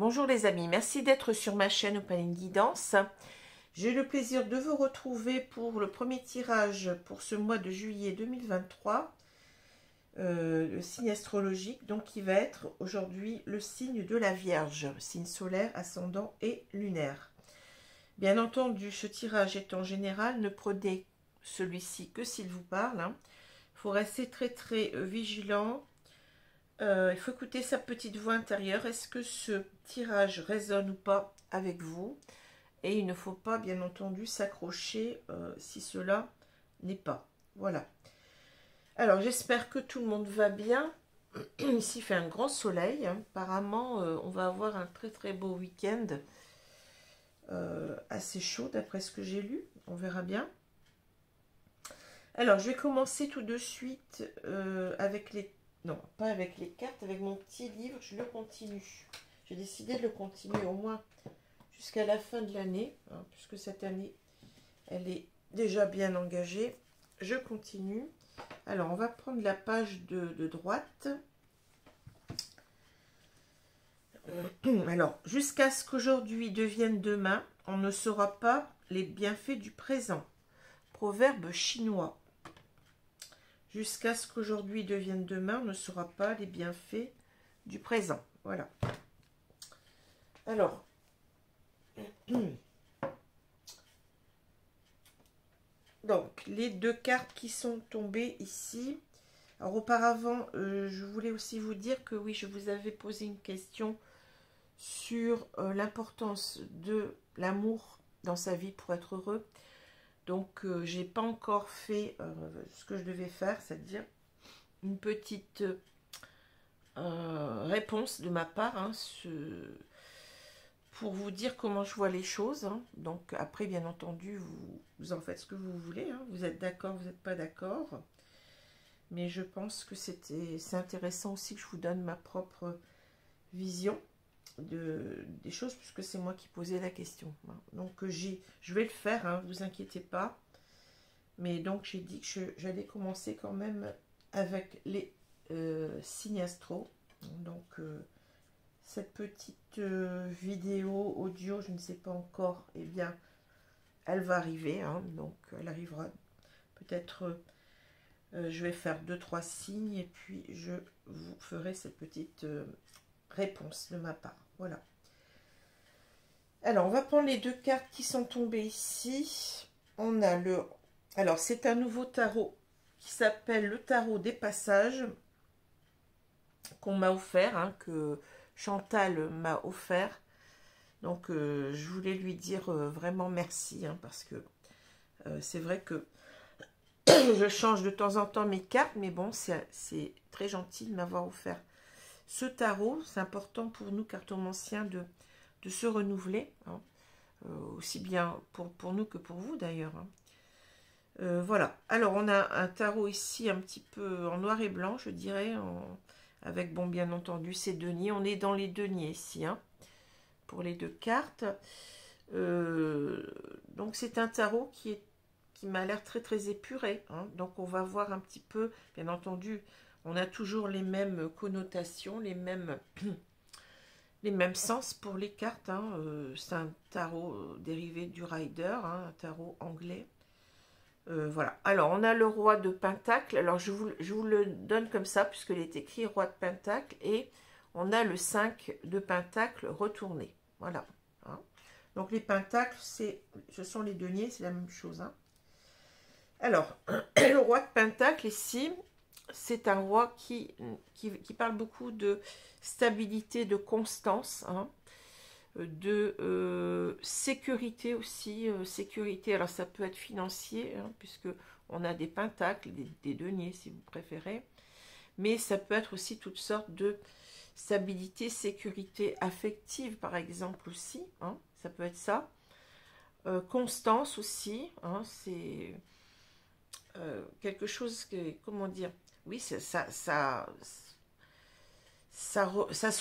Bonjour les amis, merci d'être sur ma chaîne Opaline Guidance. J'ai le plaisir de vous retrouver pour le premier tirage pour ce mois de juillet 2023, le signe astrologique, donc qui va être aujourd'hui le signe de la Vierge, signe solaire, ascendant et lunaire. Bien entendu, ce tirage est en général, ne prenez celui-ci que s'il vous parle. Il faut rester très vigilant. Il faut écouter sa petite voix intérieure. Est-ce que ce tirage résonne ou pas avec vous? Et il ne faut pas, bien entendu, s'accrocher si cela n'est pas. Voilà. Alors, j'espère que tout le monde va bien. Ici, il fait un grand soleil. Apparemment, on va avoir un très beau week-end. Assez chaud, d'après ce que j'ai lu. On verra bien. Alors, je vais commencer tout de suite avec les... Non, pas avec les cartes, avec mon petit livre, je le continue. J'ai décidé de le continuer au moins jusqu'à la fin de l'année, puisque cette année, elle est déjà bien engagée. Je continue. Alors, on va prendre la page de droite. Alors, jusqu'à ce qu'aujourd'hui devienne demain, on ne saura pas les bienfaits du présent. Proverbe chinois. Jusqu'à ce qu'aujourd'hui devienne demain, on ne saura pas les bienfaits du présent. Voilà. Alors, donc, les deux cartes qui sont tombées ici. Alors, auparavant, je voulais aussi vous dire que oui, je vous avais posé une question sur l'importance de l'amour dans sa vie pour être heureux. Donc, j'ai pas encore fait ce que je devais faire, c'est-à-dire une petite réponse de ma part pour vous dire comment je vois les choses. Donc, après, bien entendu, vous en faites ce que vous voulez. Vous êtes d'accord, vous n'êtes pas d'accord. Mais je pense que c'est intéressant aussi que je vous donne ma propre vision des choses, puisque c'est moi qui posais la question. Donc je vais le faire, vous inquiétez pas. Mais donc j'ai dit que j'allais commencer quand même avec les signes astro. Donc cette petite vidéo audio, je ne sais pas encore, eh bien elle va arriver, donc elle arrivera peut-être. Je vais faire 2-3 signes et puis je vous ferai cette petite réponse de ma part. Voilà. Alors, on va prendre les deux cartes qui sont tombées ici. On a le... Alors, c'est un nouveau tarot qui s'appelle le tarot des passages qu'on m'a offert, que Chantal m'a offert. Donc, je voulais lui dire vraiment merci, parce que c'est vrai que je change de temps en temps mes cartes, mais bon, c'est très gentil de m'avoir offert ce tarot. C'est important pour nous, cartomanciens, de se renouveler, aussi bien pour nous que pour vous d'ailleurs. Voilà. Alors, on a un tarot ici un petit peu en noir et blanc, je dirais, avec, bon, bien entendu, ces deniers. On est dans les deniers ici, pour les deux cartes. Donc, c'est un tarot qui m'a l'air très épuré. Donc, on va voir un petit peu, bien entendu, on a toujours les mêmes connotations, les mêmes sens pour les cartes. C'est un tarot dérivé du Rider, un tarot anglais. Voilà. Alors, on a le roi de Pentacle. Alors, je vous le donne comme ça, puisqu'il est écrit roi de Pentacle. Et on a le 5 de Pentacle retourné. Voilà. Donc, les Pentacles, ce sont les deniers, c'est la même chose. Alors, le roi de Pentacle, ici, c'est un roi qui parle beaucoup de stabilité, de constance, de sécurité aussi. Sécurité, alors ça peut être financier, puisque on a des pentacles, des deniers si vous préférez, mais ça peut être aussi toutes sortes de stabilité, sécurité affective par exemple aussi, ça peut être ça. Constance aussi, c'est quelque chose que, comment dire, oui, ça se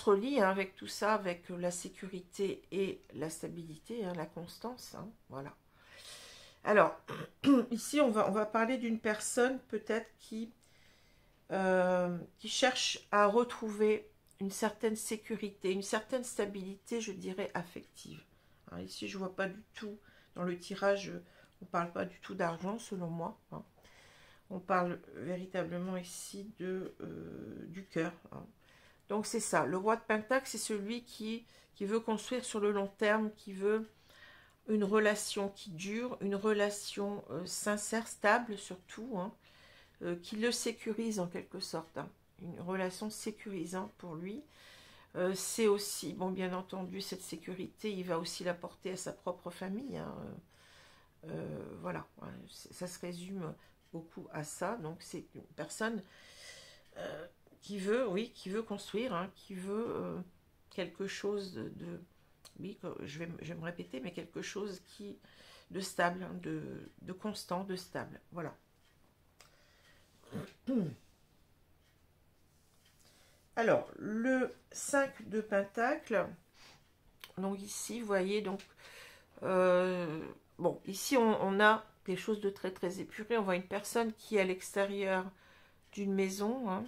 relie avec tout ça, avec la sécurité et la stabilité, la constance, voilà. Alors, ici, on va parler d'une personne peut-être qui cherche à retrouver une certaine sécurité, une certaine stabilité, je dirais, affective. Alors ici, je ne vois pas du tout, dans le tirage, on ne parle pas du tout d'argent, selon moi. Hein. On parle véritablement ici du cœur. Hein. Donc c'est ça, le roi de Pentacle, c'est celui qui veut construire sur le long terme, qui veut une relation qui dure, une relation sincère, stable surtout, hein, qui le sécurise en quelque sorte. Hein. Une relation sécurisante pour lui. C'est aussi, bon bien entendu, cette sécurité, il va aussi l'apporter à sa propre famille. Hein. Voilà, ça se résume beaucoup à ça. Donc c'est une personne qui veut, oui, qui veut construire, hein, qui veut quelque chose oui, je vais me répéter, mais quelque chose de stable, hein, de constant, de stable. Voilà. Alors, le 5 de Pentacle, donc ici, vous voyez, donc, bon, ici, on a quelque chose de très, très épuré. On voit une personne qui est à l'extérieur d'une maison. Hein.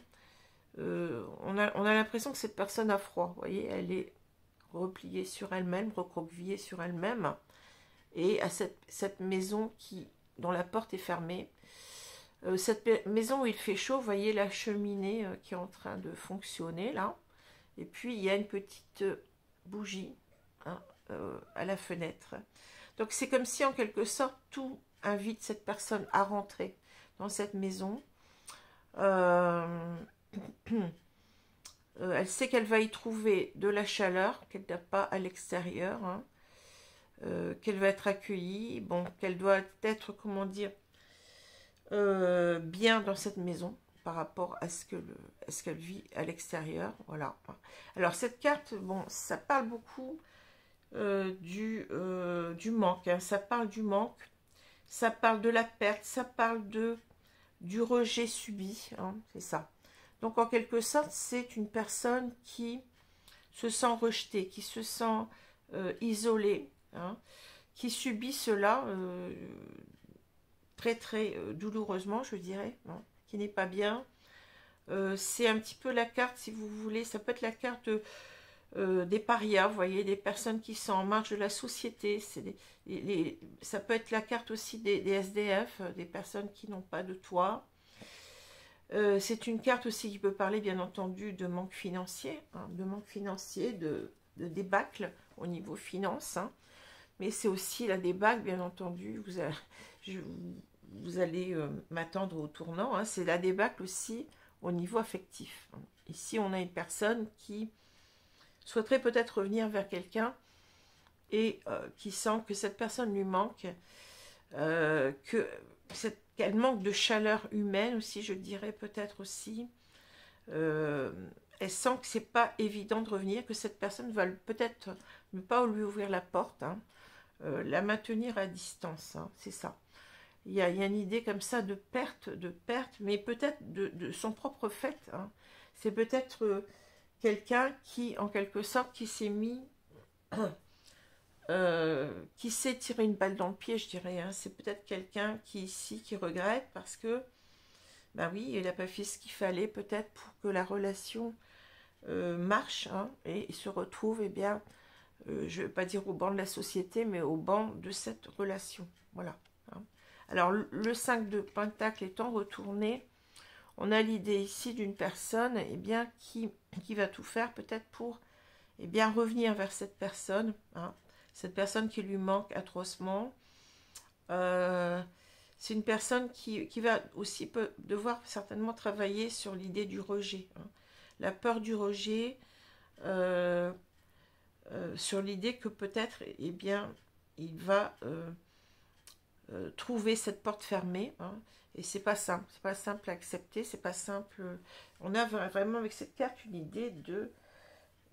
On a l'impression que cette personne a froid. Vous voyez, elle est repliée sur elle-même, recroquevillée sur elle-même. Et à cette maison dont la porte est fermée. Cette maison où il fait chaud, vous voyez la cheminée qui est en train de fonctionner là. Et puis il y a une petite bougie, hein, à la fenêtre. Donc c'est comme si en quelque sorte tout invite cette personne à rentrer dans cette maison. Elle sait qu'elle va y trouver de la chaleur, qu'elle n'a pas à l'extérieur, hein, qu'elle va être accueillie, bon, qu'elle doit être, comment dire, bien dans cette maison par rapport à ce qu'elle vit à l'extérieur. Voilà. Alors cette carte, bon, ça parle beaucoup du manque. Hein. Ça parle du manque, ça parle de la perte, ça parle du rejet subi. Hein, c'est ça. Donc en quelque sorte, c'est une personne qui se sent rejetée, qui se sent isolée, hein, qui subit cela très très douloureusement, je dirais, hein, qui n'est pas bien. C'est un petit peu la carte, si vous voulez, ça peut être la carte des parias, vous voyez, des personnes qui sont en marge de la société. Ça peut être la carte aussi des SDF, des personnes qui n'ont pas de toit. C'est une carte aussi qui peut parler, bien entendu, de manque financier, hein, de débâcle au niveau finance. Hein. Mais c'est aussi la débâcle, bien entendu. Vous allez m'attendre au tournant. Hein. C'est la débâcle aussi au niveau affectif. Hein. Ici, on a une personne qui souhaiterait peut-être revenir vers quelqu'un et qui sent que cette personne lui manque, qu'elle manque de chaleur humaine aussi, je dirais peut-être aussi. Elle sent que c'est pas évident de revenir, que cette personne va peut-être ne pas lui ouvrir la porte, hein, la maintenir à distance, hein, c'est ça. Il y a une idée comme ça de perte, mais peut-être de son propre fait. Hein. C'est peut-être quelqu'un qui, en quelque sorte, qui s'est mis... qui s'est tiré une balle dans le pied, je dirais. Hein. C'est peut-être quelqu'un qui regrette parce que, ben oui, il n'a pas fait ce qu'il fallait peut-être pour que la relation marche, hein, et se retrouve, eh bien, je ne vais pas dire au banc de la société, mais au banc de cette relation. Voilà. Hein. Alors, le 5 de Pentacle étant retourné, on a l'idée ici d'une personne, eh bien, qui va tout faire peut-être pour, eh bien, revenir vers cette personne, hein, cette personne qui lui manque atrocement. C'est une personne qui va aussi devoir certainement travailler sur l'idée du rejet. Hein. La peur du rejet, sur l'idée que peut-être, eh bien, il va trouver cette porte fermée. Hein, et c'est pas simple à accepter, c'est pas simple. On a vraiment avec cette carte une idée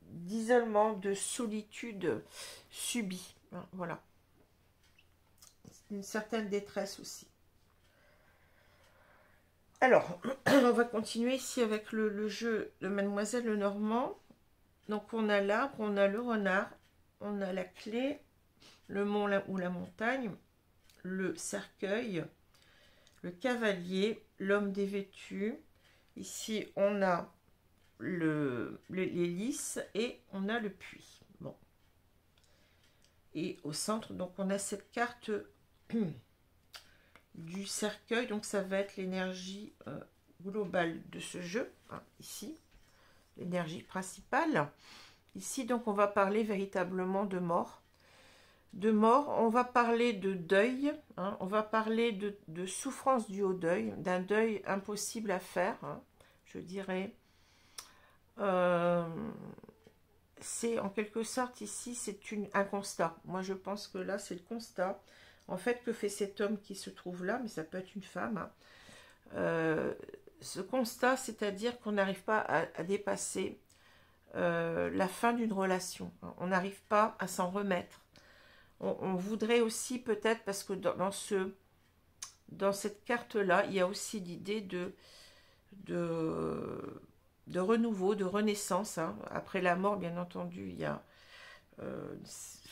d'isolement, de solitude subie. Hein, voilà. Une certaine détresse aussi. Alors, on va continuer ici avec le jeu de Mademoiselle Lenormand. Donc, on a l'arbre, on a le renard, on a la clé, le mont ou la montagne, le cercueil, le cavalier, l'homme dévêtu. Ici, on a les lys et on a le puits. Bon. Et au centre, donc on a cette carte du cercueil, donc ça va être l'énergie globale de ce jeu, hein, ici, l'énergie principale. Ici, donc, on va parler véritablement de mort. De mort, on va parler de deuil, hein, on va parler de souffrance due au deuil, d'un deuil impossible à faire, hein, je dirais. C'est en quelque sorte ici, c'est un constat. Moi, je pense que là, c'est le constat. En fait, que fait cet homme qui se trouve là, mais ça peut être une femme, hein. Ce constat, c'est-à-dire qu'on n'arrive pas à dépasser la fin d'une relation. On n'arrive pas à s'en remettre. On voudrait aussi peut-être, parce que dans cette carte-là, il y a aussi l'idée de renouveau, de renaissance. Hein. Après la mort, bien entendu, il y a...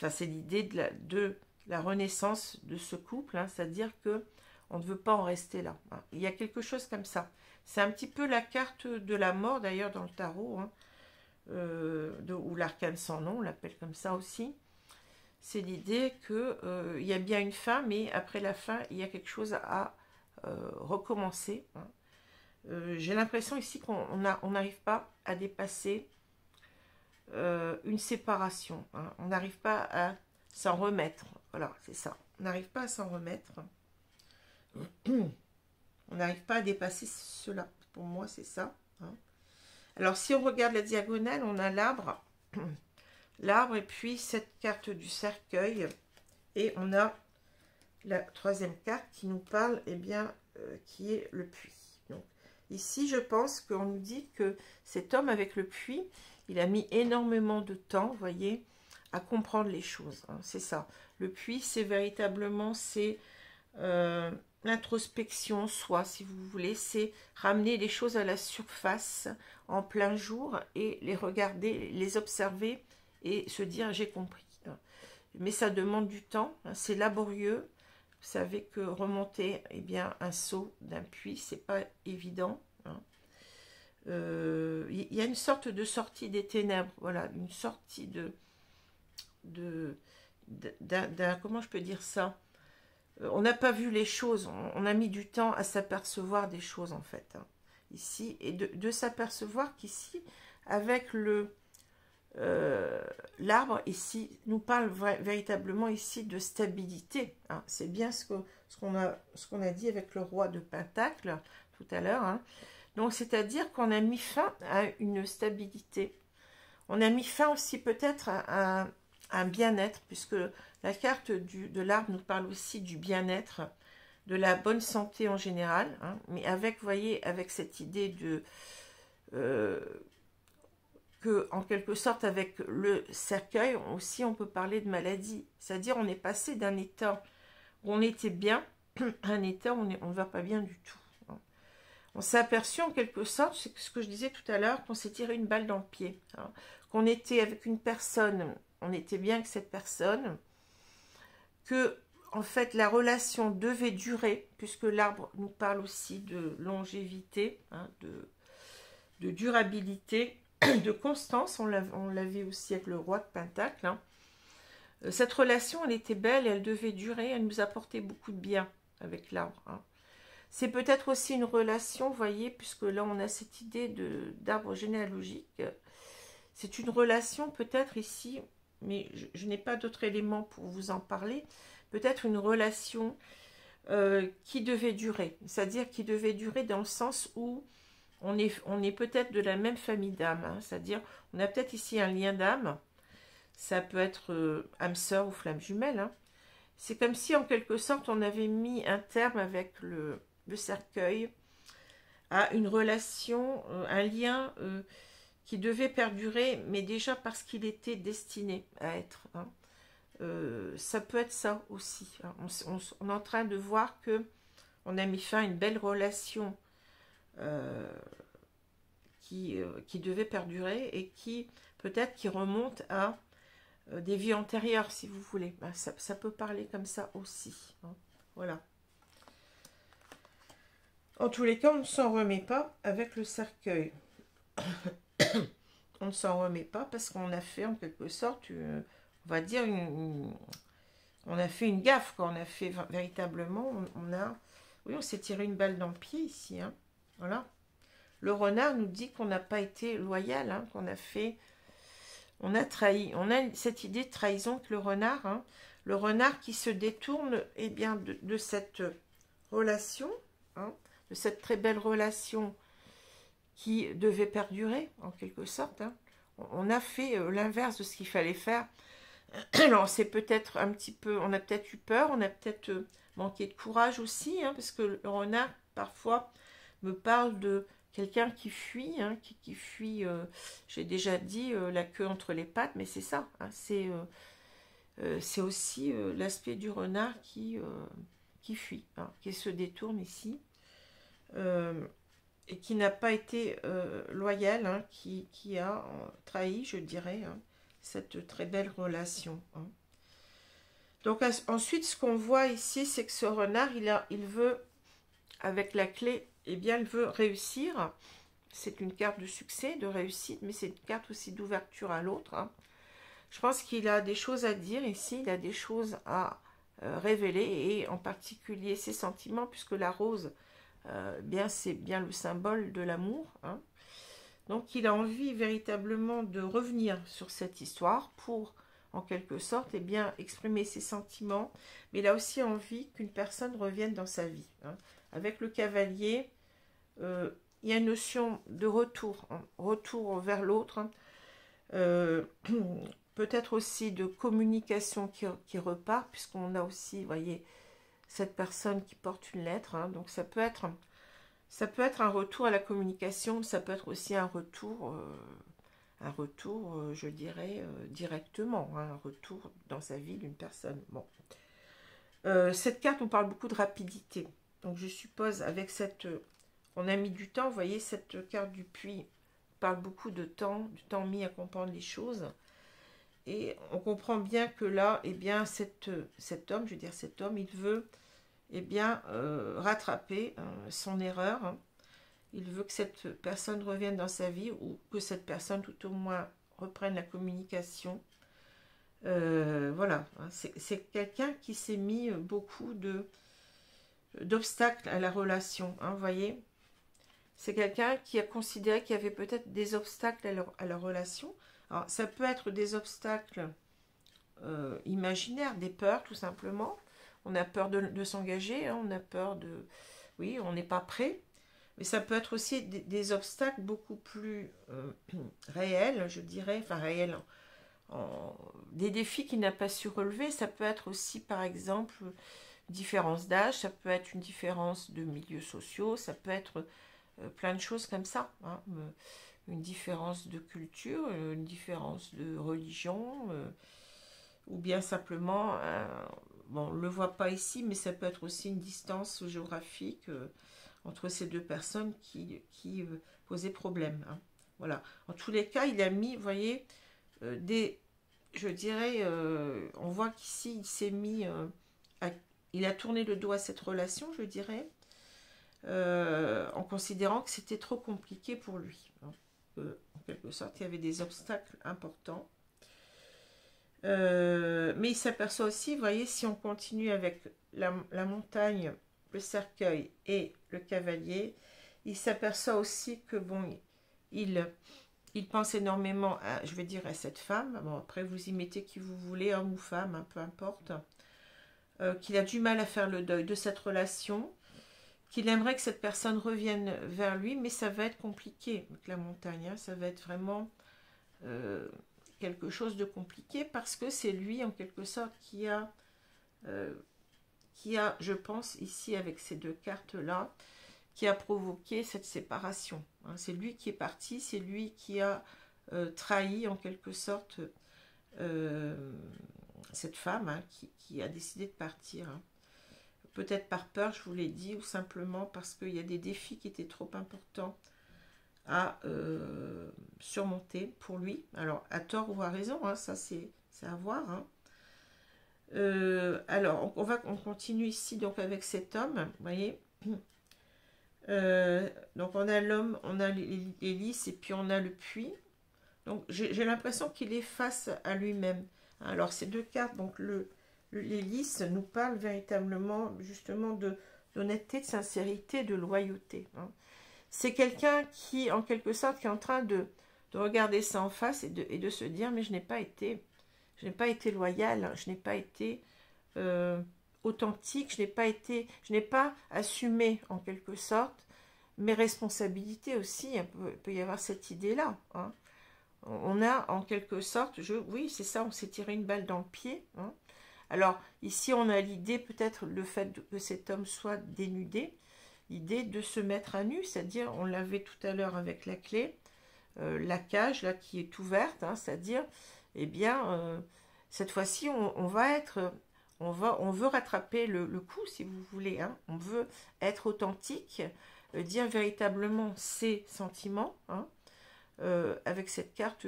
c'est l'idée de la renaissance de ce couple, hein, c'est-à-dire que on ne veut pas en rester là. Hein. Il y a quelque chose comme ça. C'est un petit peu la carte de la mort, d'ailleurs, dans le tarot, hein, ou l'arcane sans nom, on l'appelle comme ça aussi. C'est l'idée qu'il y a bien une fin, mais après la fin, il y a quelque chose à recommencer. Hein. J'ai l'impression ici qu'on n'arrive pas à dépasser une séparation. Hein. On n'arrive pas à s'en remettre. Voilà, c'est ça. On n'arrive pas à s'en remettre. On n'arrive pas à dépasser cela. Pour moi, c'est ça. Hein. Alors, si on regarde la diagonale, on a l'arbre. L'arbre et puis cette carte du cercueil. Et on a la troisième carte qui nous parle, eh bien, qui est le puits. Donc, ici, je pense qu'on nous dit que cet homme avec le puits, il a mis énormément de temps, vous voyez, à comprendre les choses. Hein, c'est ça. Le puits, c'est véritablement, c'est l'introspection, soit, si vous voulez, c'est ramener les choses à la surface en plein jour et les regarder, les observer et se dire j'ai compris. Mais ça demande du temps, hein, c'est laborieux. Vous savez que remonter, eh bien, un seau d'un puits, c'est pas évident. Hein. Y a une sorte de sortie des ténèbres, voilà, une sortie comment je peux dire ça, on n'a pas vu les choses, on a mis du temps à s'apercevoir des choses en fait, hein, ici, et de s'apercevoir qu'ici, avec l'arbre ici, nous parle véritablement ici de stabilité, hein. C'est bien ce qu'on a dit avec le roi de Pentacle tout à l'heure, hein. Donc c'est-à-dire qu'on a mis fin à une stabilité, on a mis fin aussi peut-être à un bien-être, puisque la carte de l'arbre nous parle aussi du bien-être, de la bonne santé en général, hein, mais avec, vous voyez, avec cette idée de que, en quelque sorte, avec le cercueil, aussi, on peut parler de maladie. C'est-à-dire, on est passé d'un état où on était bien à un état où on ne va pas bien du tout. Hein. On s'est aperçu, en quelque sorte, c'est ce que je disais tout à l'heure, qu'on s'est tiré une balle dans le pied. Hein. Qu'on était avec une personne, on était bien avec cette personne, que, en fait, la relation devait durer, puisque l'arbre nous parle aussi de longévité, hein, de durabilité, de constance, on l'avait aussi avec le roi de Pentacle. Hein. Cette relation, elle était belle, elle devait durer, elle nous apportait beaucoup de bien avec l'arbre. Hein. C'est peut-être aussi une relation, vous voyez, puisque là on a cette idée d'arbre généalogique. C'est une relation peut-être ici, mais je n'ai pas d'autres éléments pour vous en parler, peut-être une relation qui devait durer, c'est-à-dire qui devait durer dans le sens où on est peut-être de la même famille d'âme, hein, c'est-à-dire on a peut-être ici un lien d'âme, ça peut être âme sœur ou flamme jumelle, hein. C'est comme si en quelque sorte on avait mis un terme avec le cercueil à une relation, un lien qui devait perdurer, mais déjà parce qu'il était destiné à être. Hein. Ça peut être ça aussi. Hein. On est en train de voir que on a mis fin à une belle relation qui devait perdurer et qui peut-être qui remonte à des vies antérieures, si vous voulez. Ben, ça peut parler comme ça aussi. Hein. Voilà. En tous les cas, on ne s'en remet pas avec le cercueil. On ne s'en remet pas parce qu'on a fait en quelque sorte, on va dire, on a fait une gaffe, quoi. On a fait véritablement, oui, on s'est tiré une balle dans le pied ici, hein. Voilà. Le renard nous dit qu'on n'a pas été loyal, hein, on a trahi. On a cette idée de trahison que le renard, hein, le renard qui se détourne, eh bien, de cette relation, hein, de cette très belle relation qui devait perdurer, en quelque sorte, hein. On a fait l'inverse de ce qu'il fallait faire. Alors, c'est peut-être un petit peu, on a peut-être eu peur, on a peut-être manqué de courage aussi, hein, parce que le renard, parfois, me parle de quelqu'un qui fuit, hein, qui fuit, j'ai déjà dit, la queue entre les pattes, mais c'est ça, hein, c'est aussi l'aspect du renard qui fuit, hein, qui se détourne ici, et qui n'a pas été loyal, hein, qui a trahi, je dirais, hein, cette très belle relation, hein. Donc ensuite, ce qu'on voit ici, c'est que ce renard, il veut, avec la clé, eh bien, il veut réussir. C'est une carte de succès, de réussite, mais c'est une carte aussi d'ouverture à l'autre, hein. Je pense qu'il a des choses à dire ici, il a des choses à révéler, et en particulier ses sentiments, puisque la rose, bien, c'est bien le symbole de l'amour, hein. Donc il a envie véritablement de revenir sur cette histoire pour, en quelque sorte, eh bien, exprimer ses sentiments, mais il a aussi envie qu'une personne revienne dans sa vie, hein. Avec le cavalier, il y a une notion de retour, hein, retour vers l'autre, hein. Peut-être aussi de communication qui repart, puisqu'on a aussi, vous voyez, cette personne qui porte une lettre, hein. Donc ça peut être un retour à la communication, ça peut être aussi un retour, je dirais, directement, hein, un retour dans sa vie d'une personne. Bon. Cette carte, on parle beaucoup de rapidité. Donc je suppose, avec cette... on a mis du temps, vous voyez, cette carte du puits parle beaucoup de temps, du temps mis à comprendre les choses. Et on comprend bien que là, eh bien, cet homme, je veux dire cet homme, il veut, eh bien, rattraper son erreur, hein. Il veut que cette personne revienne dans sa vie, ou que cette personne, tout au moins, reprenne la communication. Voilà, hein. C'est quelqu'un qui s'est mis beaucoup d'obstacles à la relation, hein, vous voyez. C'est quelqu'un qui a considéré qu'il y avait peut-être des obstacles à leur relation. Alors, ça peut être des obstacles imaginaires, des peurs, tout simplement. On a peur de s'engager, hein, on a peur de... Oui, on n'est pas prêt. Mais ça peut être aussi des obstacles beaucoup plus réels, je dirais, enfin réels, des défis qu'il n'a pas su relever. Ça peut être aussi, par exemple, une différence d'âge, ça peut être une différence de milieux sociaux, ça peut être plein de choses comme ça, hein. Une différence de culture, une différence de religion, ou bien simplement, bon, on ne le voit pas ici, mais ça peut être aussi une distance géographique entre ces deux personnes qui posaient problème, hein. Voilà. En tous les cas, il a mis, vous voyez, je dirais, on voit qu'ici, il s'est mis, il a tourné le dos à cette relation, je dirais, en considérant que c'était trop compliqué pour lui, hein. En quelque sorte, il y avait des obstacles importants. Mais il s'aperçoit aussi, vous voyez, si on continue avec la montagne, le cercueil et le cavalier, il s'aperçoit aussi que, bon, il pense énormément à, je vais dire, à cette femme. Bon, après, vous y mettez qui vous voulez, homme ou femme, hein, peu importe. Qu'il a du mal à faire le deuil de cette relation, qu'il aimerait que cette personne revienne vers lui, mais ça va être compliqué avec la montagne, hein. Ça va être vraiment quelque chose de compliqué, parce que c'est lui, en quelque sorte, qui a, je pense, ici, avec ces deux cartes-là, qui a provoqué cette séparation, hein. C'est lui qui est parti, c'est lui qui a trahi, en quelque sorte, cette femme, hein, qui a décidé de partir, hein. Peut-être par peur, je vous l'ai dit, ou simplement parce qu'il y a des défis qui étaient trop importants à surmonter pour lui. Alors, à tort ou à raison, hein, ça c'est à voir, hein. Alors, on continue ici donc avec cet homme, vous voyez. Donc on a l'homme, on a l'hélice et puis on a le puits. Donc j'ai l'impression qu'il est face à lui-même. Alors ces deux cartes, donc l'hélice nous parle véritablement justement d'honnêteté, de sincérité, de loyauté. Hein. C'est quelqu'un qui, en quelque sorte, qui est en train de regarder ça en face et de se dire, mais je n'ai pas été loyal, je n'ai pas été authentique, je n'ai pas assumé en quelque sorte mes responsabilités aussi. Il peut y avoir cette idée-là. Hein. On a en quelque sorte, oui, c'est ça, on s'est tiré une balle dans le pied. Hein. Alors ici, on a l'idée, peut-être le fait que cet homme soit dénudé, l'idée de se mettre à nu, c'est-à-dire, on l'avait tout à l'heure avec la clé, la cage là qui est ouverte, hein, c'est-à-dire, eh bien, cette fois-ci, on veut rattraper le coup, si vous voulez. Hein. On veut être authentique, dire véritablement ses sentiments, hein, avec cette carte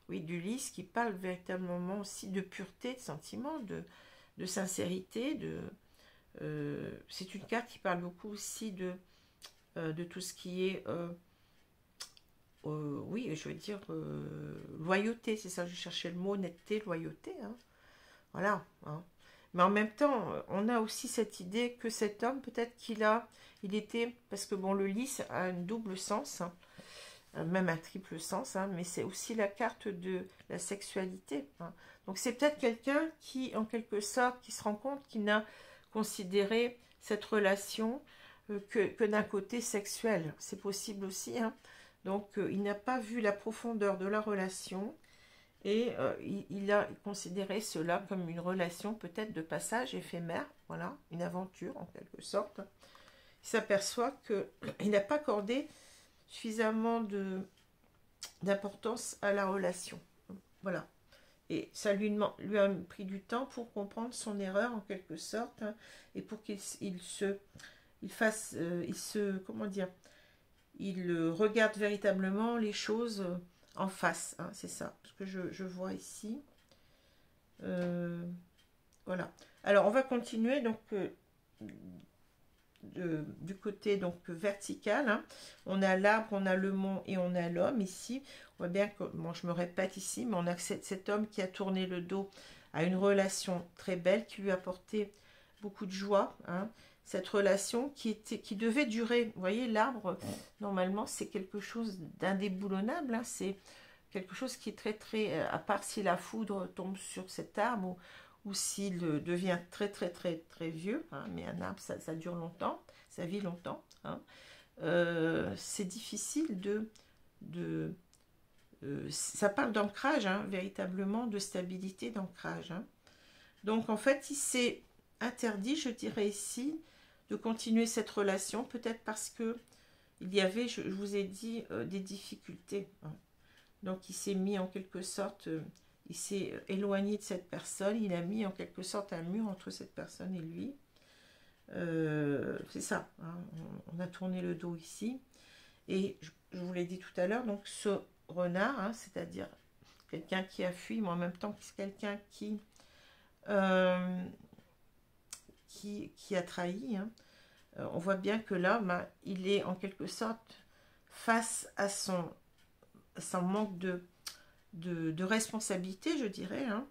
d'Ulysse qui parle véritablement aussi de pureté de sentiments, de sincérité, c'est une carte qui parle beaucoup aussi de tout ce qui est, oui, je veux dire, loyauté, c'est ça, je cherchais le mot, honnêteté, loyauté, hein. Voilà. Hein. Mais en même temps, on a aussi cette idée que cet homme, peut-être il était, parce que bon, le lys a un double sens, hein, même un triple sens, hein, mais c'est aussi la carte de la sexualité. Hein. Donc c'est peut-être quelqu'un qui, en quelque sorte, qui se rend compte qu'il n'a considéré cette relation que d'un côté sexuel. C'est possible aussi. Hein. Donc il n'a pas vu la profondeur de la relation. Et il a considéré cela comme une relation peut-être de passage éphémère, voilà, une aventure en quelque sorte. Il s'aperçoit qu'il n'a pas accordé suffisamment d'importance à la relation. Voilà. Et ça lui a pris du temps pour comprendre son erreur en quelque sorte, hein, et pour qu'il comment dire, il regarde véritablement les choses en face, hein, c'est ça, ce que je vois ici. Voilà. Alors, on va continuer donc du côté donc vertical. Hein. On a l'arbre, on a le mont et on a l'homme ici. On voit bien que, bon, je me répète ici, mais on a cet homme qui a tourné le dos à une relation très belle qui lui a apporté beaucoup de joie. Hein. Cette relation qui devait durer. Vous voyez, l'arbre, normalement, c'est quelque chose d'indéboulonnable. Hein. C'est quelque chose qui est très, très... à part si la foudre tombe sur cet arbre ou s'il devient très, très, très, très vieux. Hein. Mais un arbre, ça dure longtemps. Ça vit longtemps. Hein. C'est difficile ça parle d'ancrage, hein, véritablement, de stabilité, d'ancrage. Hein. Donc, en fait, il s'est interdit, je dirais ici, de continuer cette relation, peut-être parce que il y avait, je vous ai dit, des difficultés. Hein. Donc, il s'est mis en quelque sorte, il s'est éloigné de cette personne, il a mis en quelque sorte un mur entre cette personne et lui. C'est ça, hein, on a tourné le dos ici. Et je vous l'ai dit tout à l'heure, donc ce renard, hein, c'est-à-dire quelqu'un qui a fui, mais en même temps c'est quelqu'un qui a trahi. Hein. On voit bien que là, ben, il est en quelque sorte face à son manque de responsabilité, je dirais, hein,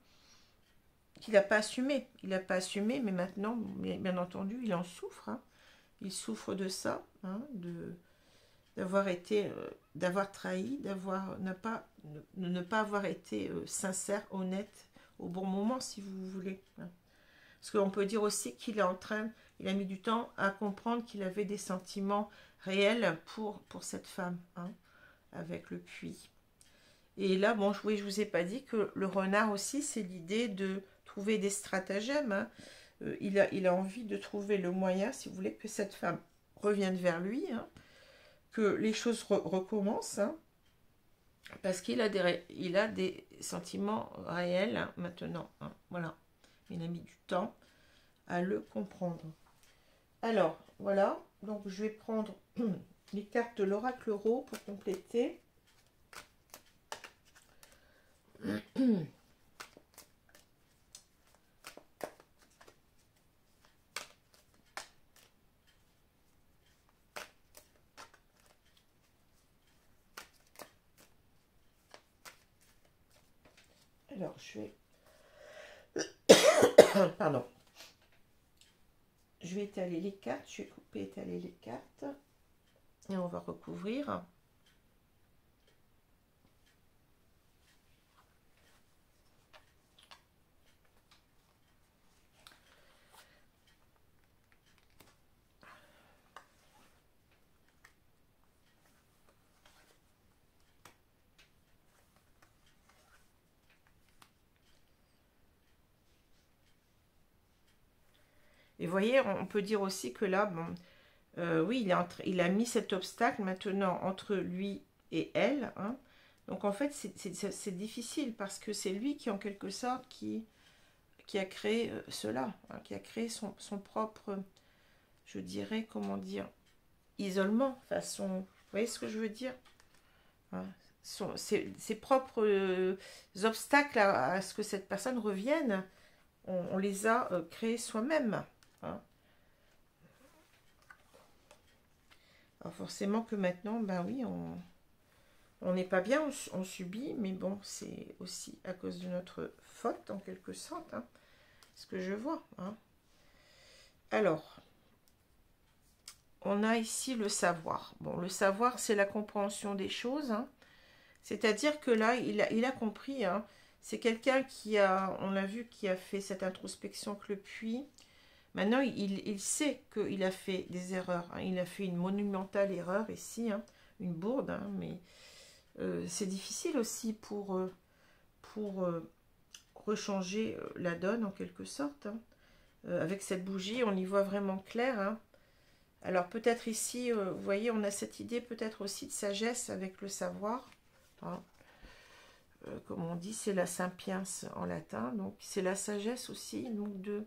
qu'il n'a pas assumé. Il n'a pas assumé, mais maintenant, bien entendu, il en souffre. Hein. Il souffre de ça, hein, d'avoir trahi, ne pas avoir été sincère, honnête au bon moment, si vous voulez. Hein. Parce qu'on peut dire aussi qu'il est il a mis du temps à comprendre qu'il avait des sentiments réels pour cette femme, hein, avec le puits. Et là, bon, oui, je vous ai pas dit que le renard aussi, c'est l'idée de trouver des stratagèmes. Hein. Il a envie de trouver le moyen, si vous voulez, que cette femme revienne vers lui, hein, que les choses recommencent, hein, parce qu'il a des sentiments réels, hein, maintenant. Hein, voilà. Il a mis du temps à le comprendre. Alors, voilà. Donc, je vais prendre les cartes de l'oracle Rho pour compléter. Alors, je vais... Pardon. Je vais étaler les cartes. Je vais couper, étaler les cartes. Et on va recouvrir. Et vous voyez, on peut dire aussi que là, bon, oui, il a mis cet obstacle maintenant entre lui et elle. Hein. Donc en fait, c'est difficile parce que c'est lui qui, en quelque sorte, qui a créé cela, hein, qui a créé son propre, je dirais, comment dire, isolement. Enfin, vous voyez ce que je veux dire, hein, ses propres obstacles à ce que cette personne revienne, on les a créés soi-même. Hein. Alors forcément que maintenant, ben oui, on n'est pas bien, on subit, mais bon, c'est aussi à cause de notre faute, en quelque sorte, hein, ce que je vois. Hein. Alors, on a ici le savoir. Bon, le savoir, c'est la compréhension des choses, hein. C'est-à-dire que là, il a compris, hein. C'est quelqu'un qui a, on l'a vu, qui a fait cette introspection que le puits. Maintenant, il sait qu'il a fait des erreurs. Hein. Il a fait une monumentale erreur ici, hein, une bourde, hein, mais c'est difficile aussi pour rechanger la donne en quelque sorte. Hein. Avec cette bougie, on y voit vraiment clair. Hein. Alors peut-être ici, vous voyez, on a cette idée peut-être aussi de sagesse avec le savoir. Hein. Comme on dit, c'est la sapiens en latin. Donc c'est la sagesse aussi, donc de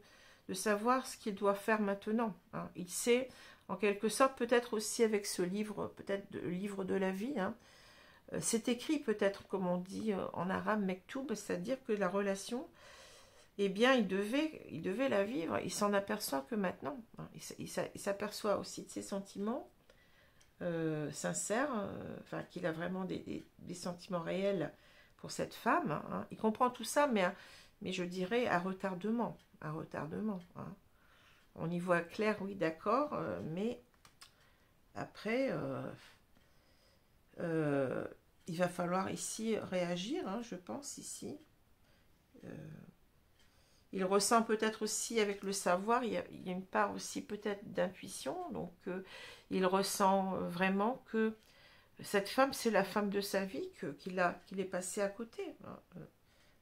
savoir ce qu'il doit faire maintenant. Hein. Il sait, en quelque sorte, peut-être aussi avec ce livre, peut-être le livre de la vie. Hein. C'est écrit peut-être, comme on dit en arabe, mektoub, c'est-à-dire que la relation, eh bien, il devait la vivre. Il s'en aperçoit que maintenant. Hein. Il s'aperçoit aussi de ses sentiments sincères, enfin, qu'il a vraiment des sentiments réels pour cette femme. Hein. Il comprend tout ça, mais je dirais à retardement. À retardement. Hein. On y voit clair, oui, d'accord, mais après, il va falloir ici réagir, hein, je pense, ici. Il ressent peut-être aussi avec le savoir, il y a une part aussi peut-être d'intuition, donc il ressent vraiment que cette femme, c'est la femme de sa vie, qu'il est passé à côté, hein,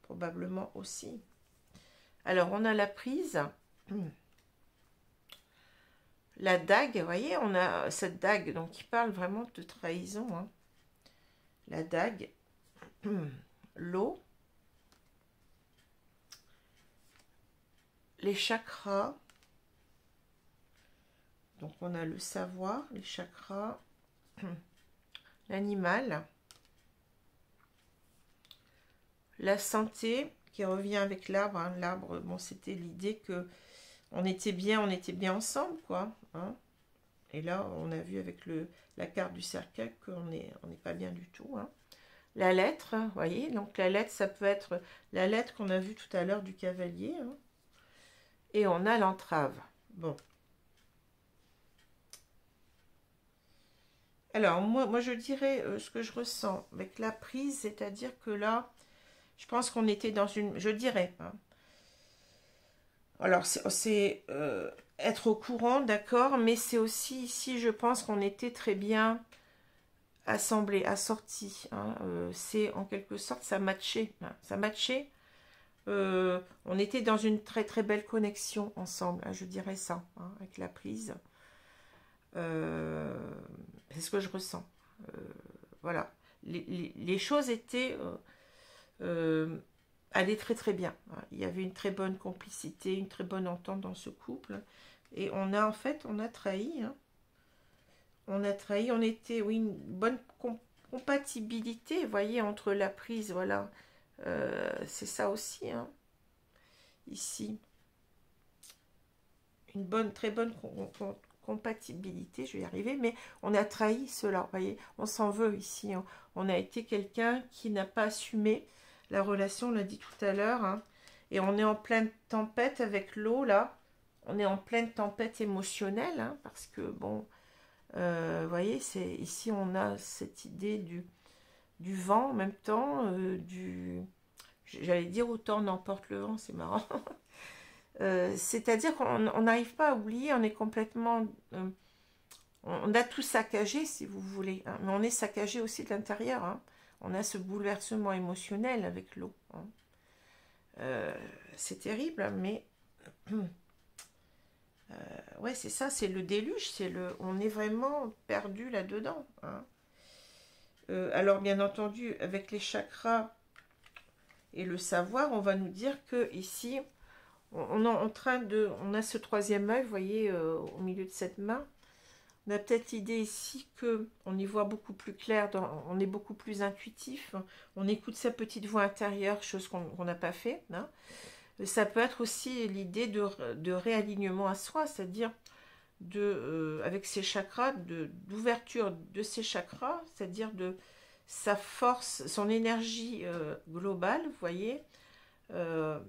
probablement aussi. Alors, on a la prise, la dague, vous voyez, on a cette dague donc, qui parle vraiment de trahison. Hein. La dague, l'eau, les chakras, donc on a le savoir, les chakras, l'animal, la santé qui revient avec l'arbre. Hein. L'arbre, bon, c'était l'idée que on était bien ensemble, quoi. Hein. Et là, on a vu avec la carte du cercueil qu'on n'est pas bien du tout. Hein. La lettre, vous voyez, donc la lettre, ça peut être la lettre qu'on a vue tout à l'heure du cavalier. Hein. Et on a l'entrave. Bon. Alors, moi je dirais ce que je ressens avec la prise, c'est-à-dire que là, je pense qu'on était dans une... Je dirais, hein. Alors, c'est être au courant, d'accord, mais c'est aussi ici, je pense qu'on était très bien assemblés, assortis. Hein, c'est en quelque sorte, ça matchait. Hein, ça matchait. On était dans une très très belle connexion ensemble, hein, je dirais ça, hein, avec la prise. C'est ce que je ressens. Voilà. Les choses étaient... allait très très bien. Il y avait une très bonne complicité, une très bonne entente dans ce couple. Et on a en fait, on a trahi. Hein. On a trahi, on était, oui, une bonne compatibilité, vous voyez, entre la prise, voilà. C'est ça aussi, hein. Ici. Une bonne, très bonne compatibilité, je vais y arriver, mais on a trahi cela, vous voyez. On s'en veut ici. On a été quelqu'un qui n'a pas assumé la relation, on l'a dit tout à l'heure, hein. Et on est en pleine tempête avec l'eau, là. On est en pleine tempête émotionnelle, hein, parce que, bon, vous voyez, ici, on a cette idée du vent en même temps, j'allais dire autant n'emporte le vent, c'est marrant. C'est-à-dire qu'on n'arrive pas à oublier, on est complètement... on a tout saccagé, si vous voulez, hein, mais on est saccagé aussi de l'intérieur, hein. On a ce bouleversement émotionnel avec l'eau, hein. C'est terrible, mais... ouais, c'est ça, c'est le déluge, on est vraiment perdu là-dedans, hein. Alors, bien entendu, avec les chakras et le savoir, on va nous dire que ici, on a ce troisième œil, vous voyez, au milieu de cette main. On a peut-être l'idée ici que on y voit beaucoup plus clair, on est beaucoup plus intuitif, on écoute sa petite voix intérieure, chose qu'on n'a pas fait, hein. Ça peut être aussi l'idée de réalignement à soi, c'est-à-dire avec ses chakras, d'ouverture de ses chakras, c'est-à-dire de sa force, son énergie globale, vous voyez.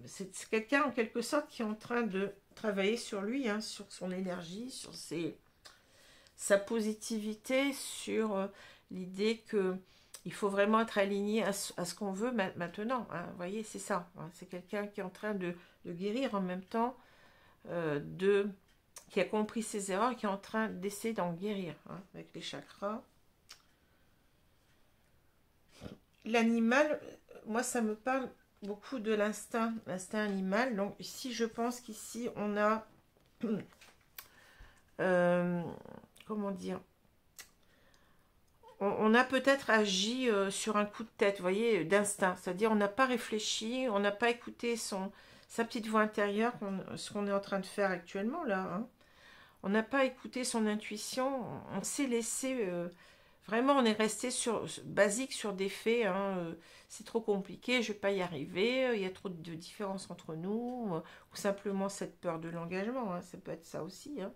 C'est quelqu'un en quelque sorte qui est en train de travailler sur lui, hein, sur son énergie, sur sa positivité, sur l'idée que il faut vraiment être aligné à ce qu'on veut maintenant, hein. Vous voyez, c'est ça, hein. C'est quelqu'un qui est en train de guérir en même temps, qui a compris ses erreurs et qui est en train d'essayer d'en guérir, hein, avec les chakras. L'animal, moi ça me parle beaucoup de l'instinct animal. Donc ici je pense qu'ici on a comment dire, on a peut-être agi sur un coup de tête, vous voyez, d'instinct, c'est-à-dire on n'a pas réfléchi, on n'a pas écouté sa petite voix intérieure, ce qu'on est en train de faire actuellement là, hein. On n'a pas écouté son intuition, on s'est laissé... vraiment, on est resté basique sur des faits, hein, c'est trop compliqué, je ne vais pas y arriver, il y a trop de différences entre nous, ou simplement cette peur de l'engagement, hein, ça peut être ça aussi, hein.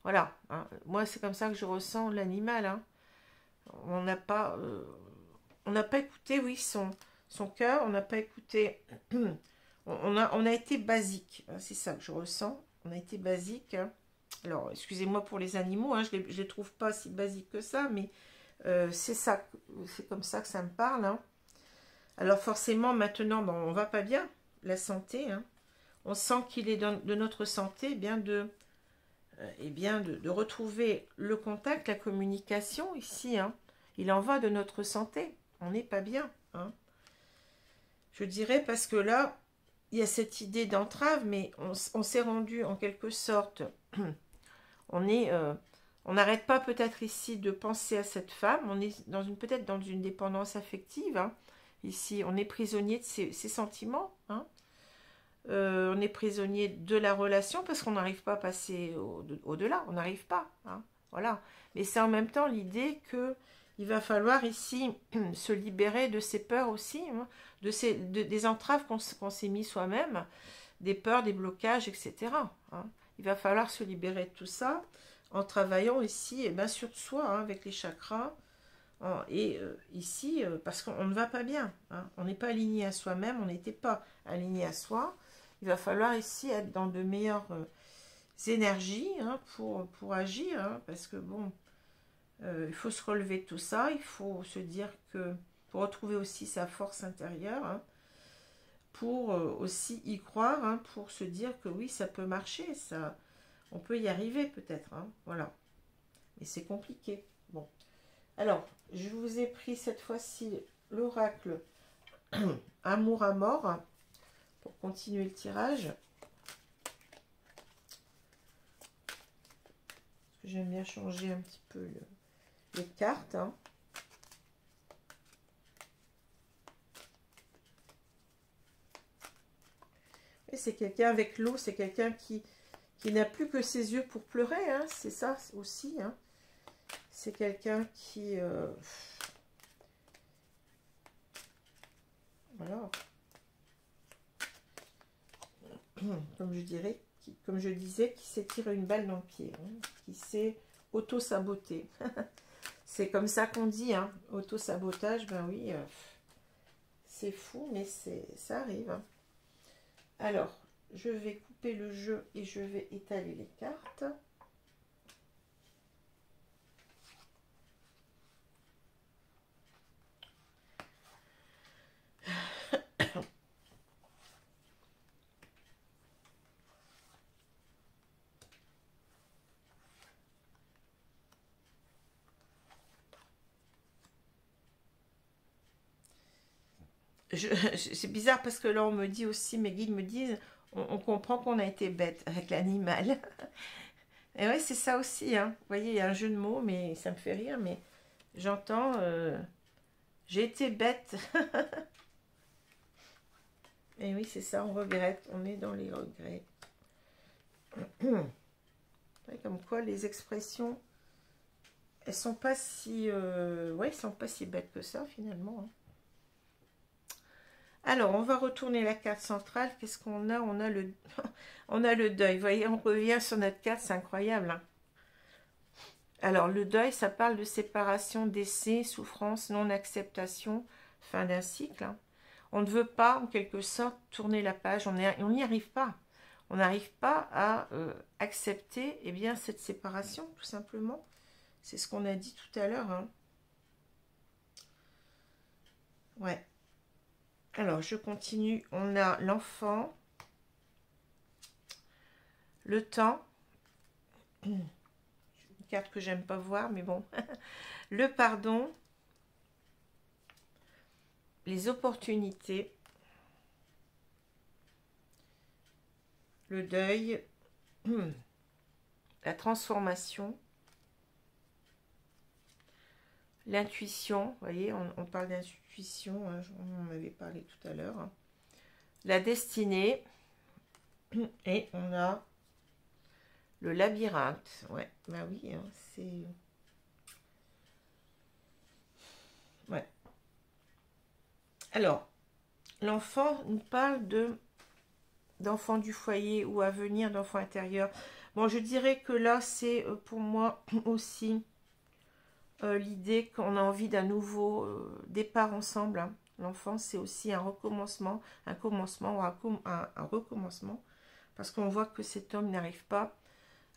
Voilà, hein. Moi c'est comme ça que je ressens l'animal, hein. On n'a pas écouté, oui, son cœur, on n'a pas écouté, on a été basique, hein, c'est ça que je ressens, on a été basique, hein. Alors, excusez-moi pour les animaux, hein, je ne les trouve pas si basiques que ça, mais c'est ça, c'est comme ça que ça me parle, hein. Alors forcément, maintenant, bon, on va pas bien, la santé, hein. On sent qu'il est de notre santé, eh bien de retrouver le contact, la communication ici, hein. Il en va de notre santé, on n'est pas bien, hein. Je dirais parce que là, il y a cette idée d'entrave, mais on s'est rendu en quelque sorte... on n'arrête pas peut-être ici de penser à cette femme, on est peut-être dans une dépendance affective, hein. Ici on est prisonnier de ses sentiments, hein. On est prisonnier de la relation parce qu'on n'arrive pas à passer au-delà, on n'arrive pas, hein. Voilà, mais c'est en même temps l'idée que il va falloir ici se libérer de ses peurs aussi, hein, des entraves qu'on s'est mis soi-même, des peurs, des blocages, etc., hein. Il va falloir se libérer de tout ça en travaillant ici, sur soi, hein, avec les chakras. Ici, parce qu'on ne va pas bien, hein. On n'est pas aligné à soi-même, on n'était pas aligné à soi. Il va falloir ici être dans de meilleures énergies, hein, pour agir, hein, parce que bon, il faut se relever de tout ça, il faut se dire que, pour retrouver aussi sa force intérieure, hein, pour aussi y croire, hein, pour se dire que oui, ça peut marcher, ça, on peut y arriver peut-être, hein, voilà. Mais c'est compliqué. Bon, alors, je vous ai pris cette fois-ci l'oracle Amour à mort, hein, pour continuer le tirage. J'aime bien changer un petit peu les cartes, hein. C'est quelqu'un avec l'eau, c'est quelqu'un qui n'a plus que ses yeux pour pleurer, hein, c'est ça aussi, hein. C'est quelqu'un qui... voilà. Comme je disais, qui s'est tiré une balle dans le pied, hein, qui s'est auto-saboté. C'est comme ça qu'on dit, hein, auto-sabotage, ben oui, c'est fou, mais ça arrive. Hein. Alors, je vais couper le jeu et je vais étaler les cartes. C'est bizarre parce que là, on me dit aussi, mes guides me disent, on comprend qu'on a été bête avec l'animal. Et oui, c'est ça aussi. Hein. Vous voyez, il y a un jeu de mots, mais ça me fait rire. Mais j'entends, j'ai été bête. Et oui, c'est ça, on regrette. On est dans les regrets. Comme quoi, les expressions, elles sont pas si, ouais, elles sont pas si bêtes que ça finalement. Hein. Alors, on va retourner la carte centrale. Qu'est-ce qu'on a? On a le, on a le deuil. Vous voyez, on revient sur notre carte, c'est incroyable. Hein. Alors, le deuil, ça parle de séparation, décès, souffrance, non-acceptation, fin d'un cycle. Hein. On ne veut pas, en quelque sorte, tourner la page. On n'y arrive pas. On n'arrive pas à accepter eh bien, cette séparation, tout simplement. C'est ce qu'on a dit tout à l'heure. Hein. Ouais. Alors, je continue. On a l'enfant, le temps, une carte que j'aime pas voir, mais bon, le pardon, les opportunités, le deuil, la transformation, l'intuition, vous voyez, on parle d'intuition, hein, on en avait parlé tout à l'heure, hein. La destinée, et on a le labyrinthe, ouais, bah oui, hein, c'est... Ouais. Alors, l'enfant nous parle d'enfant du foyer ou à venir, d'enfant intérieur. Bon, je dirais que là, c'est pour moi aussi l'idée qu'on a envie d'un nouveau départ ensemble. Hein. L'enfant, c'est aussi un recommencement, un commencement ou un recommencement. Parce qu'on voit que cet homme n'arrive pas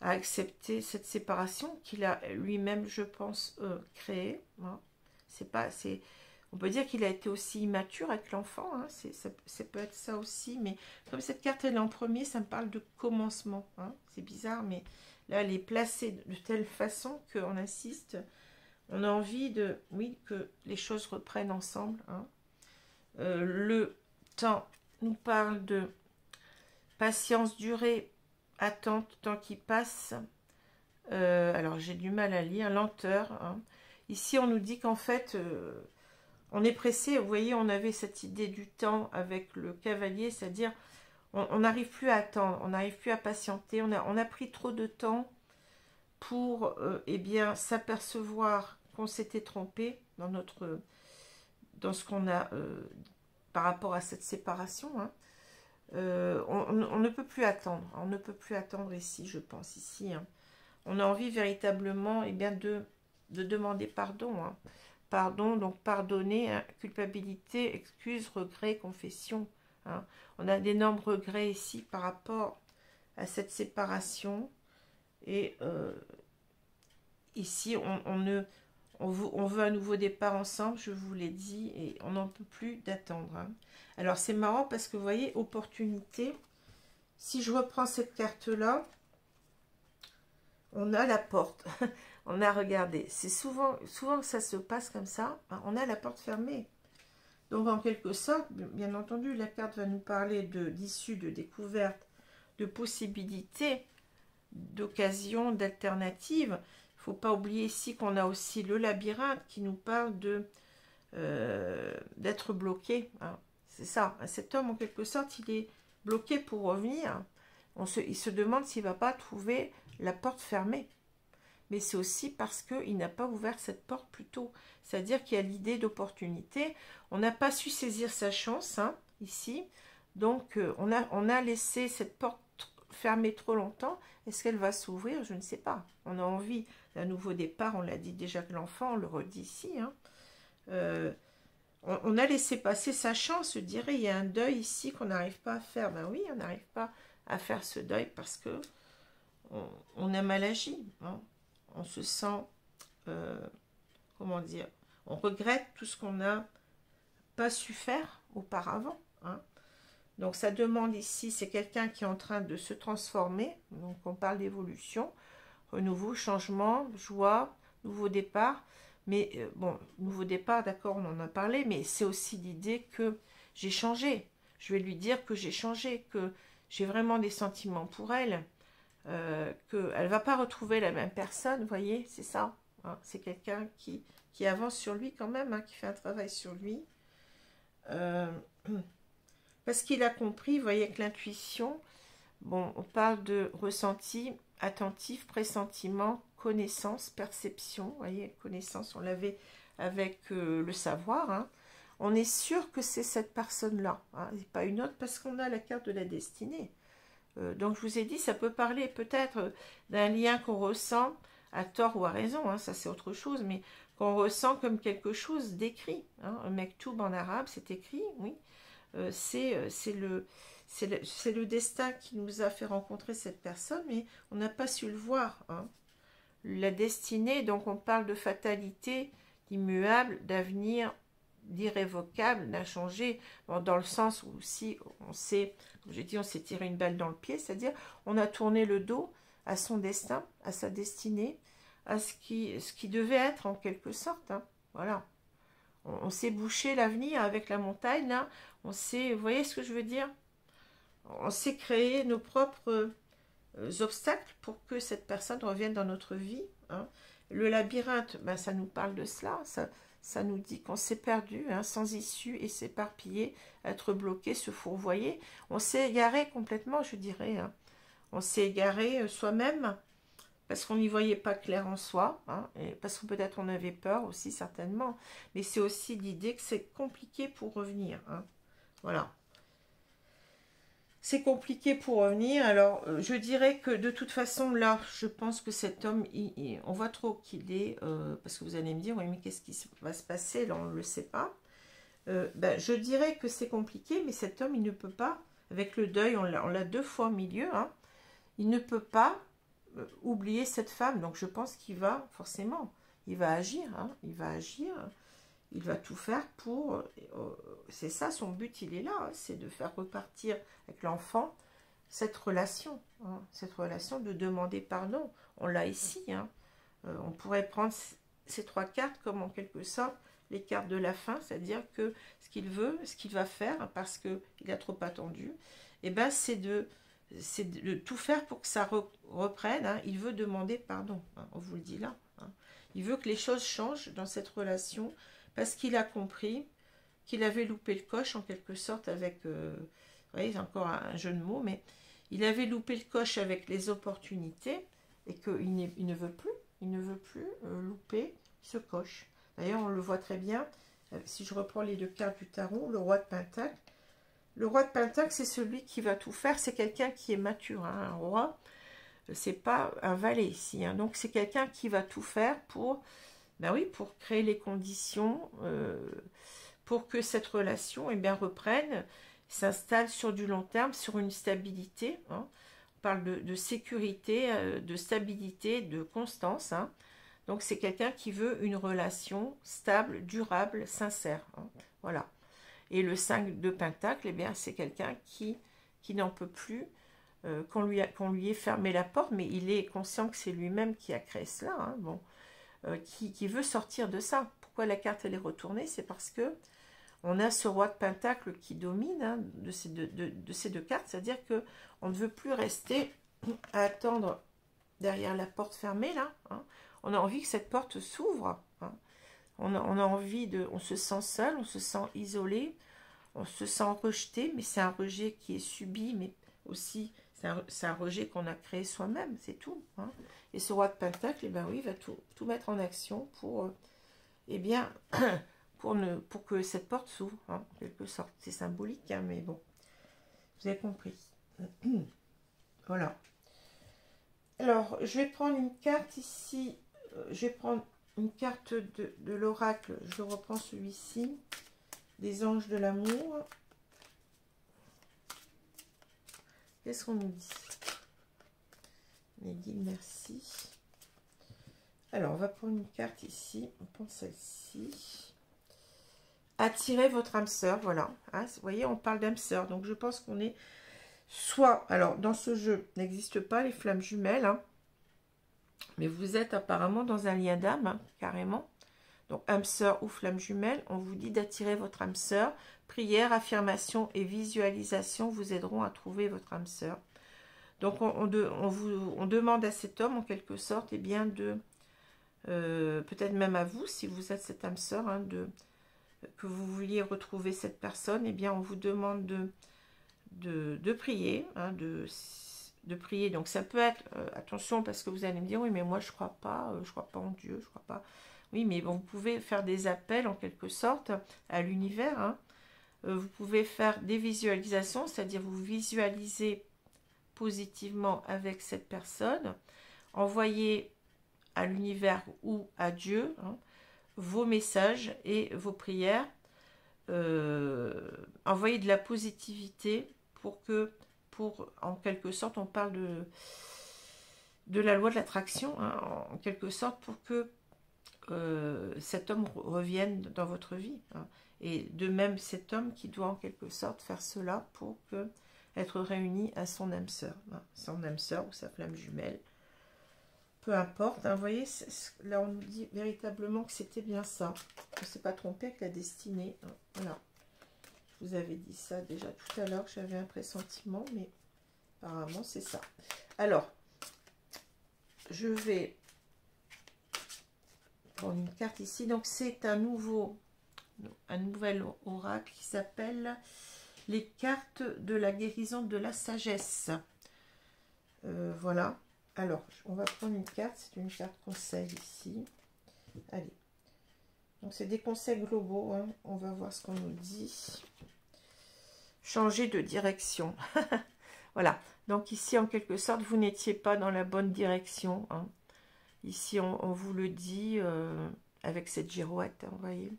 à accepter cette séparation qu'il a lui-même, je pense, créée. Hein. On peut dire qu'il a été aussi immature avec l'enfant. Hein. Ça peut être ça aussi. Mais comme cette carte elle est en premier, ça me parle de commencement. Hein. C'est bizarre, mais là, elle est placée de telle façon qu'on insiste. On a envie de, oui, que les choses reprennent ensemble. Hein. Le temps nous parle de patience, durée, attente, temps qui passe. Alors, j'ai du mal à lire. Lenteur. Hein. Ici, on nous dit qu'en fait, on est pressé. Vous voyez, on avait cette idée du temps avec le cavalier, c'est-à-dire on n'arrive plus à attendre, on n'arrive plus à patienter. On a pris trop de temps pour eh bien s'apercevoir qu'on s'était trompé dans ce qu'on a par rapport à cette séparation. Hein. On ne peut plus attendre. On ne peut plus attendre ici, je pense, ici. Hein. On a envie véritablement eh bien, de demander pardon. Hein. Pardon, donc pardonner, hein, culpabilité, excuse, regret, confession. Hein. On a d'énormes regrets ici par rapport à cette séparation. Et ici, on veut un nouveau départ ensemble, je vous l'ai dit, et on n'en peut plus d'attendre. Hein. Alors, c'est marrant parce que, vous voyez, opportunité, si je reprends cette carte-là, on a la porte. On a regardé. C'est souvent que ça se passe comme ça. Hein, on a la porte fermée. Donc, en quelque sorte, bien entendu, la carte va nous parler d'issue, de découverte, de possibilités, d'occasions, d'alternatives. Il ne faut pas oublier ici qu'on a aussi le labyrinthe qui nous parle d'être bloqué. Hein. C'est ça. Cet homme, en quelque sorte, il est bloqué pour revenir. Il se demande s'il ne va pas trouver la porte fermée. Mais c'est aussi parce qu'il n'a pas ouvert cette porte plus tôt. C'est-à-dire qu'il y a l'idée d'opportunité. On n'a pas su saisir sa chance, hein, ici. Donc, on a laissé cette porte fermée trop longtemps. Est-ce qu'elle va s'ouvrir? Je ne sais pas. On a envie d'un nouveau départ. On l'a dit déjà que l'enfant, on le redit ici. Hein. on a laissé passer sa chance, je dirais. Il y a un deuil ici qu'on n'arrive pas à faire. Ben oui, on n'arrive pas à faire ce deuil parce que on a mal agi. Hein. On se sent, comment dire, on regrette tout ce qu'on n'a pas su faire auparavant. Hein. Donc ça demande ici, c'est quelqu'un qui est en train de se transformer. Donc on parle d'évolution, renouveau, changement, joie, nouveau départ. Mais bon, nouveau départ, d'accord, on en a parlé, mais c'est aussi l'idée que j'ai changé. Je vais lui dire que j'ai changé, que j'ai vraiment des sentiments pour elle, qu'elle ne va pas retrouver la même personne, vous voyez, c'est ça. Hein, c'est quelqu'un qui avance sur lui quand même, hein, qui fait un travail sur lui. Parce qu'il a compris, vous voyez, avec l'intuition, bon, on parle de ressenti, attentif, pressentiment, connaissance, perception, vous voyez, connaissance, on l'avait avec le savoir, hein. On est sûr que c'est cette personne-là, hein, et pas une autre, parce qu'on a la carte de la destinée. Donc je vous ai dit, ça peut parler peut-être d'un lien qu'on ressent, à tort ou à raison, hein, ça c'est autre chose, mais qu'on ressent comme quelque chose d'écrit. Hein. Un mektoub en arabe, c'est écrit, oui. C'est le destin qui nous a fait rencontrer cette personne, mais on n'a pas su le voir. Hein. La destinée, donc on parle de fatalité, d'immuable, d'avenir, d'irrévocable, d'inchangé, bon, dans le sens où si on s'est, comme j'ai dit, on s'est tiré une balle dans le pied, c'est-à-dire on a tourné le dos à son destin, à sa destinée, à ce qui devait être en quelque sorte. Hein. Voilà. On s'est bouché l'avenir avec la montagne, là. On s'est, vous voyez ce que je veux dire? On s'est créé nos propres obstacles pour que cette personne revienne dans notre vie. Hein. Le labyrinthe, ben, ça nous parle de cela. Ça nous dit qu'on s'est perdu, hein, sans issue, et s'éparpiller, être bloqué, se fourvoyer. On s'est égaré complètement, je dirais. Hein. On s'est égaré soi-même parce qu'on n'y voyait pas clair en soi, hein, et parce que peut-être on avait peur aussi, certainement. Mais c'est aussi l'idée que c'est compliqué pour revenir. Hein. Voilà. C'est compliqué pour revenir. Alors, je dirais que de toute façon, là, je pense que cet homme, on voit trop qu'il est, parce que vous allez me dire, oui, mais qu'est-ce qui va se passer? Là, on ne le sait pas. Ben, je dirais que c'est compliqué, mais cet homme, il ne peut pas, avec le deuil, on l'a 2 fois au milieu, hein, il ne peut pas oublier cette femme. Donc, je pense qu'il va, forcément, il va agir, hein, il va agir. Il va tout faire pour... c'est ça, son but, il est là. Hein, c'est de faire repartir avec l'enfant cette relation. Hein, cette relation de demander pardon. On l'a ici. Hein. On pourrait prendre ces 3 cartes comme en quelque sorte les cartes de la fin. C'est-à-dire que ce qu'il veut, ce qu'il va faire, parce qu'il a trop attendu, et ben c'est de tout faire pour que ça reprenne. Hein. Il veut demander pardon. Hein, on vous le dit là. Hein. Il veut que les choses changent dans cette relation parce qu'il a compris qu'il avait loupé le coche en quelque sorte avec, vous voyez, encore un jeu de mots, mais il avait loupé le coche avec les opportunités et qu'il ne veut plus louper ce coche. D'ailleurs, on le voit très bien, si je reprends les 2 cartes du tarot, le roi de Pentacle. Le roi de Pentacle, c'est celui qui va tout faire, c'est quelqu'un qui est mature, hein, un roi, c'est pas un valet ici, hein, donc c'est quelqu'un qui va tout faire pour... Ben oui, pour créer les conditions pour que cette relation eh bien, reprenne, s'installe sur du long terme, sur une stabilité. Hein. On parle de sécurité, de stabilité, de constance. Hein. Donc c'est quelqu'un qui veut une relation stable, durable, sincère. Hein. Voilà. Et le 5 de Pentacle, eh bien, c'est quelqu'un qui n'en peut plus, qu'on lui ait fermé la porte, mais il est conscient que c'est lui-même qui a créé cela. Hein. Bon. Qui veut sortir de ça. Pourquoi la carte elle est retournée? C'est parce que on a ce roi de Pentacle qui domine, hein, de ces 2 cartes, c'est-à-dire que on ne veut plus rester à attendre derrière la porte fermée là. Hein. On a envie que cette porte s'ouvre. Hein. On a envie on se sent seul, on se sent isolé, on se sent rejeté, mais c'est un rejet qui est subi, mais aussi c'est un rejet qu'on a créé soi-même, c'est tout. Hein. Et ce roi de Pentacle, eh ben oui, il va tout mettre en action pour, eh bien, pour que cette porte s'ouvre, hein, en quelque sorte. C'est symbolique, hein, mais bon, vous avez compris. Voilà. Alors, je vais prendre une carte ici, je vais prendre une carte de l'oracle, je reprends celui-ci, des anges de l'amour. Qu'est-ce qu'on nous dit? Les guides, merci. Alors, on va prendre une carte ici. On prend celle-ci. Attirez votre âme sœur, voilà. Hein, vous voyez, on parle d'âme sœur. Donc, je pense qu'on est soit... Alors, dans ce jeu, n'existe pas les flammes jumelles. Hein, mais vous êtes apparemment dans un lien d'âme, hein, carrément. Donc, âme sœur ou flamme jumelle, on vous dit d'attirer votre âme sœur. Prière, affirmation et visualisation vous aideront à trouver votre âme sœur. Donc, on demande à cet homme, en quelque sorte, eh bien, de... peut-être même à vous, si vous êtes cette âme sœur, hein, que vous vouliez retrouver cette personne, eh bien, on vous demande de prier, hein, de prier. Donc, ça peut être, attention, parce que vous allez me dire, oui, mais moi, je crois pas en Dieu, je crois pas. Oui, mais bon, vous pouvez faire des appels, en quelque sorte, à l'univers, hein. Vous pouvez faire des visualisations, c'est-à-dire vous visualisez positivement avec cette personne, envoyez à l'univers ou à Dieu, hein, vos messages et vos prières, envoyez de la positivité pour en quelque sorte, on parle de la loi de l'attraction, hein, en quelque sorte, pour que cet homme revienne dans votre vie, hein. Et de même cet homme qui doit en quelque sorte faire cela pour être réuni à son âme sœur, hein, son âme sœur ou sa flamme jumelle, peu importe, hein. Vous voyez, là on nous dit véritablement que c'était bien ça, on ne s'est pas trompé avec la destinée, hein. Voilà, je vous avais dit ça déjà tout à l'heure, j'avais un pressentiment, mais apparemment c'est ça. Alors, je vais prendre une carte ici, donc c'est un nouvel oracle qui s'appelle les cartes de la guérison de la sagesse. Voilà. Alors, on va prendre une carte. C'est une carte conseil ici. Allez. Donc, c'est des conseils globaux, hein. On va voir ce qu'on nous dit. Changer de direction. Voilà. Donc, ici, en quelque sorte, vous n'étiez pas dans la bonne direction, hein. Ici, on vous le dit avec cette girouette, hein, vous voyez.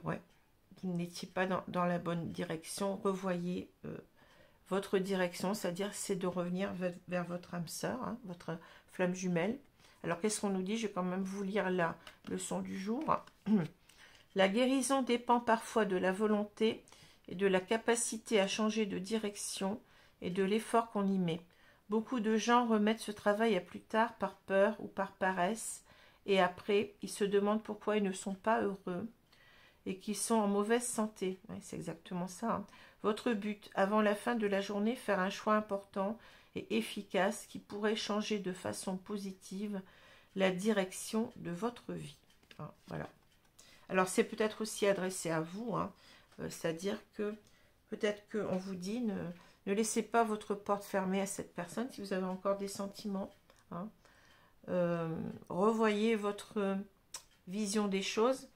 Ouais, vous n'étiez pas dans la bonne direction. Revoyez votre direction, c'est-à-dire c'est de revenir vers votre âme sœur, hein, votre flamme jumelle. Alors qu'est-ce qu'on nous dit? Je vais quand même vous lire la leçon du jour. La guérison dépend parfois de la volonté et de la capacité à changer de direction et de l'effort qu'on y met. Beaucoup de gens remettent ce travail à plus tard par peur ou par paresse, et après ils se demandent pourquoi ils ne sont pas heureux et qu'ils sont en mauvaise santé. Oui, c'est exactement ça, hein. Votre but, avant la fin de la journée, faire un choix important et efficace qui pourrait changer de façon positive la direction de votre vie, hein, voilà. Alors, c'est peut-être aussi adressé à vous, hein, c'est-à-dire que peut-être qu'on vous dit, ne laissez pas votre porte fermée à cette personne si vous avez encore des sentiments, hein. Revoyez votre vision des choses.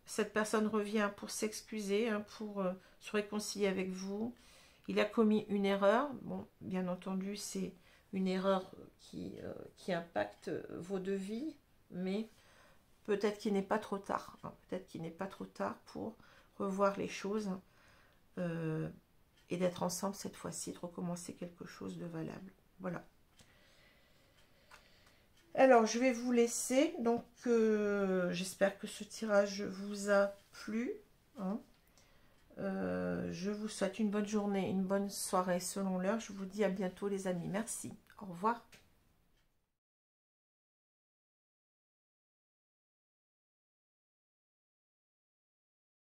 Cette personne revient pour s'excuser, hein, pour se réconcilier avec vous. Il a commis une erreur. Bon, bien entendu, c'est une erreur qui impacte vos devis, mais peut-être qu'il n'est pas trop tard, hein. Peut-être qu'il n'est pas trop tard pour revoir les choses, et d'être ensemble cette fois-ci, de recommencer quelque chose de valable. Voilà. Alors, je vais vous laisser. Donc, j'espère que ce tirage vous a plu, hein. Je vous souhaite une bonne journée, une bonne soirée selon l'heure. Je vous dis à bientôt les amis. Merci. Au revoir.